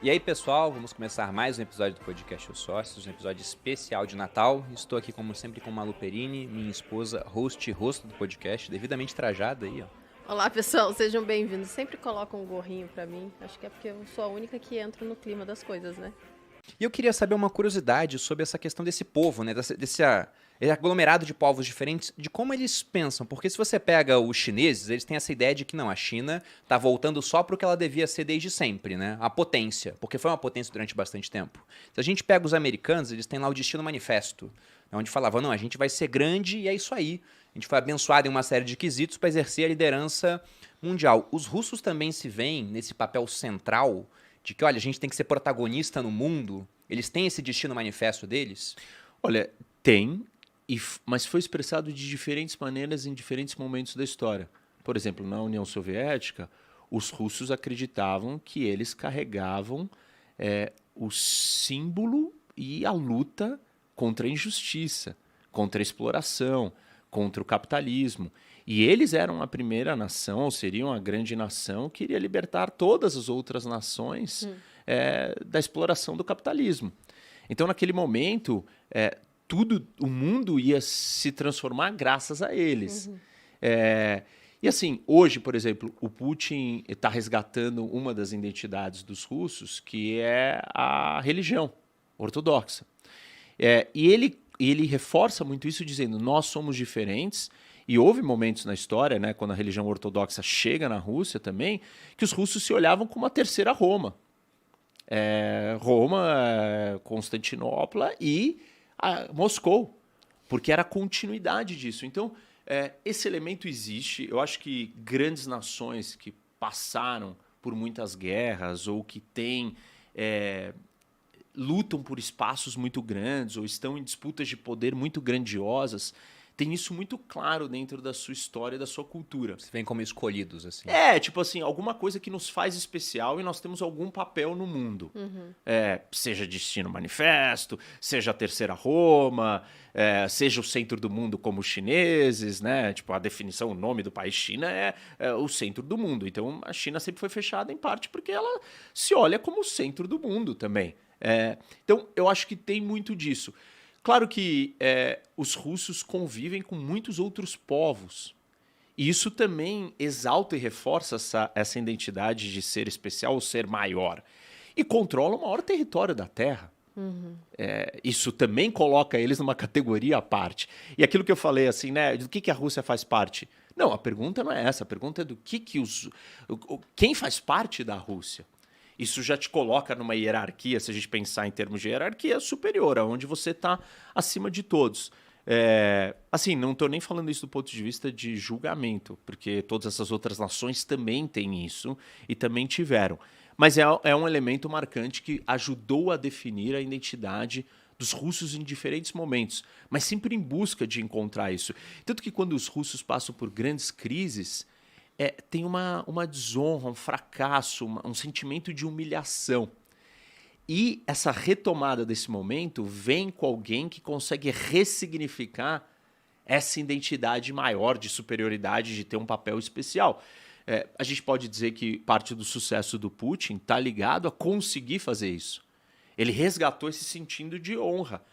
E aí, pessoal, vamos começar mais um episódio do podcast Os Sócios, um episódio especial de Natal. Estou aqui, como sempre, com Malu Perini, minha esposa, host e rosto do podcast, devidamente trajada aí, ó. Olá, pessoal, sejam bem-vindos. Sempre colocam um gorrinho pra mim. Acho que é porque eu sou a única que entra no clima das coisas, né? E eu queria saber uma curiosidade sobre essa questão desse povo, né? Desse aglomerado de povos diferentes, de como eles pensam. Porque se você pega os chineses, eles têm essa ideia de que não, a China tá voltando só pro que ela devia ser desde sempre, né? A potência, porque foi uma potência durante bastante tempo. Se a gente pega os americanos, eles têm lá o Destino Manifesto, onde falavam, não, a gente vai ser grande e é isso aí. A gente foi abençoado em uma série de quesitos para exercer a liderança mundial. Os russos também se veem nesse papel central de que, olha, a gente tem que ser protagonista no mundo. Eles têm esse destino manifesto deles? Olha, tem, mas foi expressado de diferentes maneiras em diferentes momentos da história. Por exemplo, na União Soviética, os russos acreditavam que eles carregavam o símbolo e a luta contra a injustiça, contra a exploração, contra o capitalismo. E eles eram a primeira nação, ou seriam a grande nação, que iria libertar todas as outras nações da exploração do capitalismo. Então, naquele momento, o mundo ia se transformar graças a eles. E assim, hoje, por exemplo, o Putin está resgatando uma das identidades dos russos, que é a religião ortodoxa. E ele reforça muito isso dizendo, nós somos diferentes. E houve momentos na história, né, quando a religião ortodoxa chega na Rússia também, que os russos se olhavam como a terceira Roma. Roma, Constantinopla e Moscou, porque era a continuidade disso. Então, esse elemento existe. Eu acho que grandes nações que passaram por muitas guerras ou que lutam por espaços muito grandes ou estão em disputas de poder muito grandiosas, tem isso muito claro dentro da sua história e da sua cultura. Você vem como escolhidos, assim. Tipo assim, alguma coisa que nos faz especial e nós temos algum papel no mundo. Seja Destino Manifesto, seja a Terceira Roma, seja o centro do mundo como os chineses, né? Tipo, a definição, o nome do país China é o centro do mundo. Então, a China sempre foi fechada em parte porque ela se olha como o centro do mundo também. Então, eu acho que tem muito disso. Claro que os russos convivem com muitos outros povos. E isso também exalta e reforça essa identidade de ser especial ou ser maior. E controla o maior território da Terra. Isso também coloca eles numa categoria à parte. E aquilo que eu falei, assim, né? Do que a Rússia faz parte? Não, a pergunta não é essa. A pergunta é do que quem faz parte da Rússia? Isso já te coloca numa hierarquia, se a gente pensar em termos de hierarquia, superior, onde você está acima de todos. Assim, não estou nem falando isso do ponto de vista de julgamento, porque todas essas outras nações também têm isso e também tiveram. Mas é um elemento marcante que ajudou a definir a identidade dos russos em diferentes momentos, mas sempre em busca de encontrar isso. Tanto que quando os russos passam por grandes crises, tem uma desonra, um fracasso, um sentimento de humilhação. E essa retomada desse momento vem com alguém que consegue ressignificar essa identidade maior de superioridade, de ter um papel especial. A gente pode dizer que parte do sucesso do Putin está ligado a conseguir fazer isso. Ele resgatou esse sentido de honra,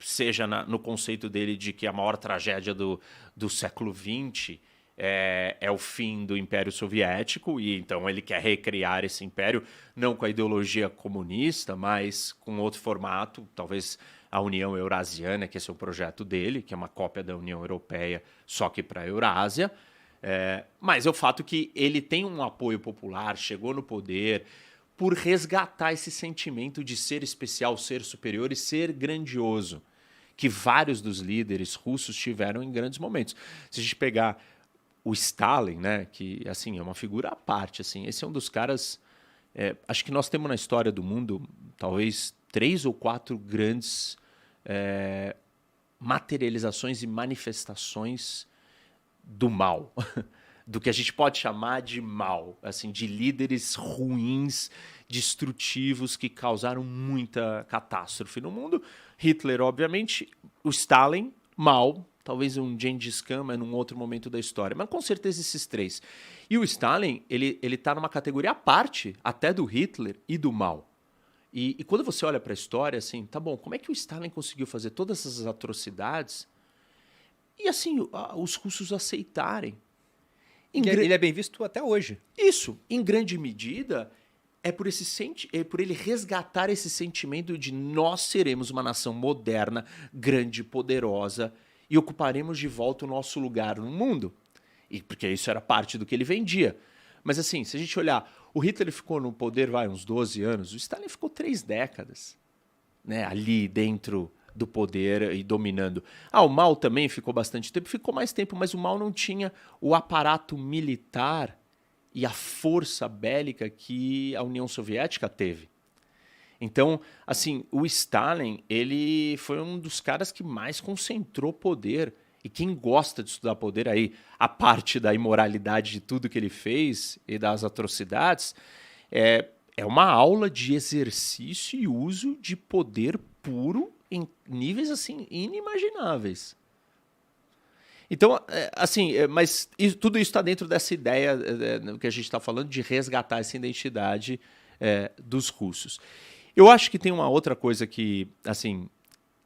seja no conceito dele de que a maior tragédia do século XX é o fim do Império Soviético, e então ele quer recriar esse império, não com a ideologia comunista, mas com outro formato, talvez a União Eurasiana, que esse é o projeto dele, que é uma cópia da União Europeia, só que para a Eurásia. Mas é o fato que ele tem um apoio popular, chegou no poder, por resgatar esse sentimento de ser especial, ser superior e ser grandioso, que vários dos líderes russos tiveram em grandes momentos. Se a gente pegar o Stalin, né, que assim, é uma figura à parte, assim, esse é um dos caras. Acho que nós temos na história do mundo talvez 3 ou 4 grandes materializações e manifestações do mal, do que a gente pode chamar de mal, assim, de líderes ruins, destrutivos que causaram muita catástrofe no mundo. Hitler, obviamente, o Stalin, mal. Talvez um Gengis Khan, mas num outro momento da história. Mas com certeza esses 3. E o Stalin, ele tá numa categoria à parte, até do Hitler e do mal. E quando você olha para a história, assim, tá bom, como é que o Stalin conseguiu fazer todas essas atrocidades e, assim, os russos aceitarem? Ele é bem visto até hoje. Isso, em grande medida, é por ele resgatar esse sentimento de nós seremos uma nação moderna, grande, poderosa e ocuparemos de volta o nosso lugar no mundo. E porque isso era parte do que ele vendia. Mas assim, se a gente olhar, o Hitler ficou no poder uns 12 anos, o Stalin ficou 3 décadas, né, ali dentro do poder e dominando. O Mao também ficou bastante tempo, ficou mais tempo, mas o Mao não tinha o aparato militar e a força bélica que a União Soviética teve. Então, assim, o Stalin, ele foi um dos caras que mais concentrou poder. E quem gosta de estudar poder aí, a parte da imoralidade de tudo que ele fez e das atrocidades, é uma aula de exercício e uso de poder puro em níveis assim inimagináveis. Então, mas tudo isso está dentro dessa ideia que a gente está falando de resgatar essa identidade dos russos. Eu acho que tem uma outra coisa que, assim,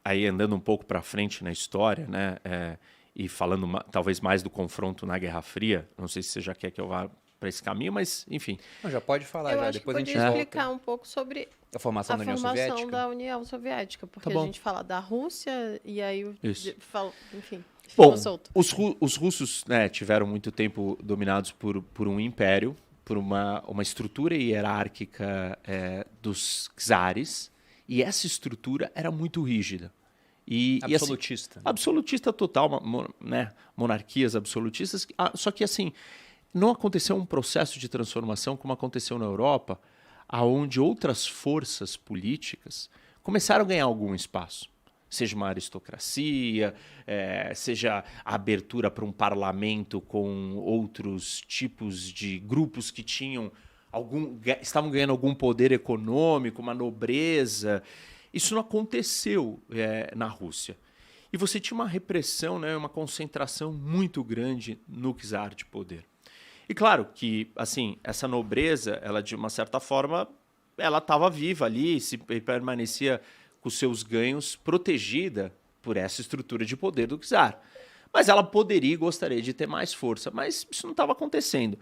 aí andando um pouco para frente na história, né, e falando talvez mais do confronto na Guerra Fria, não sei se você já quer que eu vá para esse caminho, mas enfim. Não, já pode falar, eu já. acho Depois que a gente podia volta. explicar um pouco sobre A formação da União Soviética? da União Soviética, porque Tá bom. a gente fala da Rússia e aí, enfim, Bom, ficou solto. os russos, né, tiveram muito tempo dominados por um império, por uma estrutura hierárquica dos czares, e essa estrutura era muito rígida. Absolutista. Assim, absolutista total, né, monarquias absolutistas, só que assim, não aconteceu um processo de transformação como aconteceu na Europa, aonde outras forças políticas começaram a ganhar algum espaço. Seja uma aristocracia, seja a abertura para um parlamento com outros tipos de grupos que estavam ganhando algum poder econômico, uma nobreza. Isso não aconteceu na Rússia. E você tinha uma repressão, né, uma concentração muito grande no czar de poder. E claro que, assim, essa nobreza, ela de uma certa forma, ela estava viva ali, permanecia com seus ganhos protegida por essa estrutura de poder do czar. Mas ela poderia e gostaria de ter mais força, mas isso não estava acontecendo.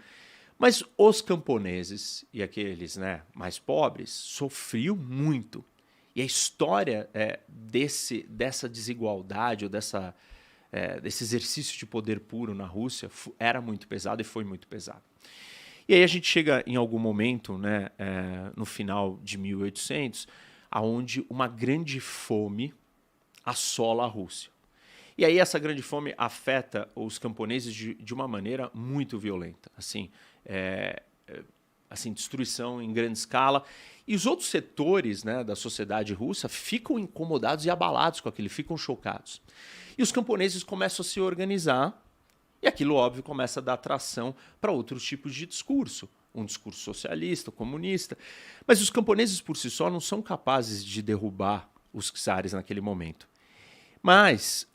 Mas os camponeses e aqueles, né, mais pobres sofriam muito. E a história dessa desigualdade ou desse exercício de poder puro na Rússia era muito pesado e foi muito pesado. E aí a gente chega em algum momento, né, no final de 1800, aonde uma grande fome assola a Rússia. E aí essa grande fome afeta os camponeses de uma maneira muito violenta. Assim, destruição em grande escala. E os outros setores, né, da sociedade russa ficam incomodados e abalados com aquilo, ficam chocados. E os camponeses começam a se organizar, e aquilo, óbvio, começa a dar atração para outros tipos de discurso. Um discurso socialista, comunista. Mas os camponeses, por si só, não são capazes de derrubar os czares naquele momento. Mas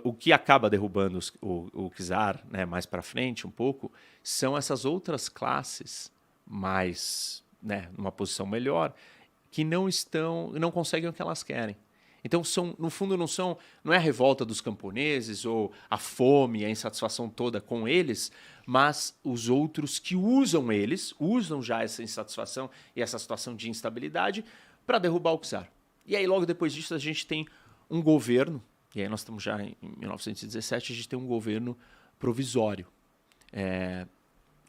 o que acaba derrubando o czar, né, mais para frente um pouco, são essas outras classes mais, né, numa posição melhor, que não conseguem o que elas querem. Então, no fundo, não é a revolta dos camponeses ou a fome, a insatisfação toda com eles, mas os outros que usam já essa insatisfação e essa situação de instabilidade para derrubar o czar. E aí, logo depois disso, a gente tem um governo, e aí nós estamos já em 1917, a gente tem um governo provisório.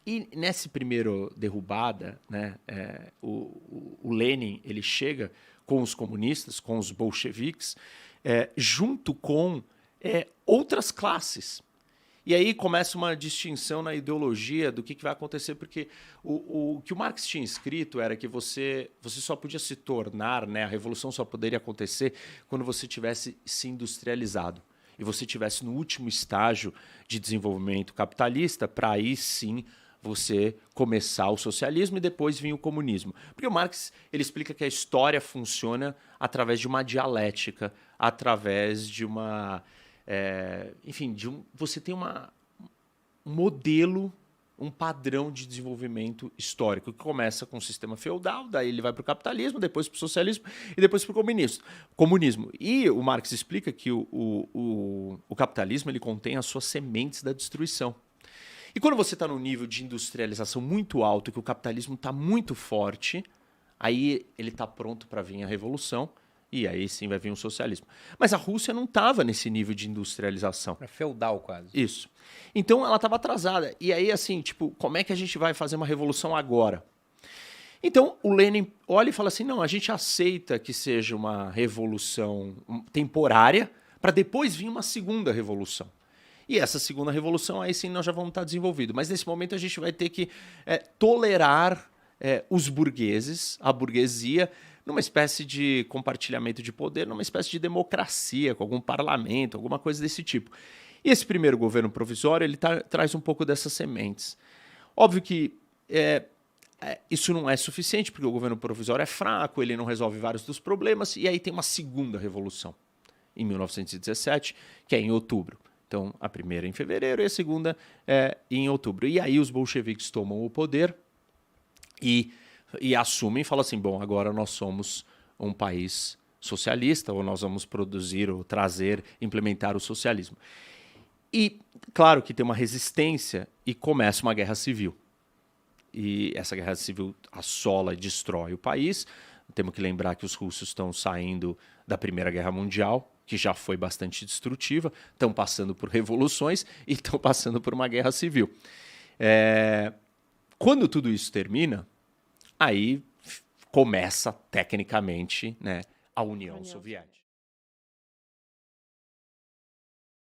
E nessa primeira derrubada, né, o Lenin ele chega com os comunistas, com os bolcheviques, junto com outras classes. E aí começa uma distinção na ideologia do que vai acontecer, porque o que o Marx tinha escrito era que você só podia se tornar, né, a revolução só poderia acontecer quando você tivesse se industrializado. E você tivesse no último estágio de desenvolvimento capitalista, para aí sim você começar o socialismo e depois vir o comunismo. Porque o Marx ele explica que a história funciona através de uma dialética, através de uma... enfim, você tem um modelo um padrão de desenvolvimento histórico, que começa com o sistema feudal, daí ele vai para o capitalismo, depois para o socialismo e depois para o comunismo. E o Marx explica que o capitalismo ele contém as suas sementes da destruição. E quando você está num nível de industrialização muito alto, que o capitalismo está muito forte, aí ele está pronto para vir a revolução, e aí sim vai vir o socialismo. Mas a Rússia não estava nesse nível de industrialização. Era feudal quase. Isso. Então ela estava atrasada. E aí, assim, tipo, como é que a gente vai fazer uma revolução agora? Então o Lenin olha e fala assim: não, a gente aceita que seja uma revolução temporária para depois vir uma segunda revolução. E essa segunda revolução, aí sim nós já vamos estar desenvolvidos. Mas nesse momento a gente vai ter que tolerar os burgueses, a burguesia, numa espécie de compartilhamento de poder, numa espécie de democracia, com algum parlamento, alguma coisa desse tipo. E esse primeiro governo provisório, ele traz um pouco dessas sementes. Óbvio que isso não é suficiente, porque o governo provisório é fraco, ele não resolve vários dos problemas, e aí tem uma segunda revolução, em 1917, que é em outubro. Então, a primeira em fevereiro e a segunda em outubro. E aí os bolcheviques tomam o poder e assumem e falam assim: bom, agora nós somos um país socialista, ou nós vamos produzir, ou trazer, implementar o socialismo. E claro que tem uma resistência e começa uma guerra civil. E essa guerra civil assola e destrói o país. Temos que lembrar que os russos estão saindo da Primeira Guerra Mundial, que já foi bastante destrutiva, estão passando por revoluções e estão passando por uma guerra civil. Quando tudo isso termina, aí começa, tecnicamente, né, a União Soviética.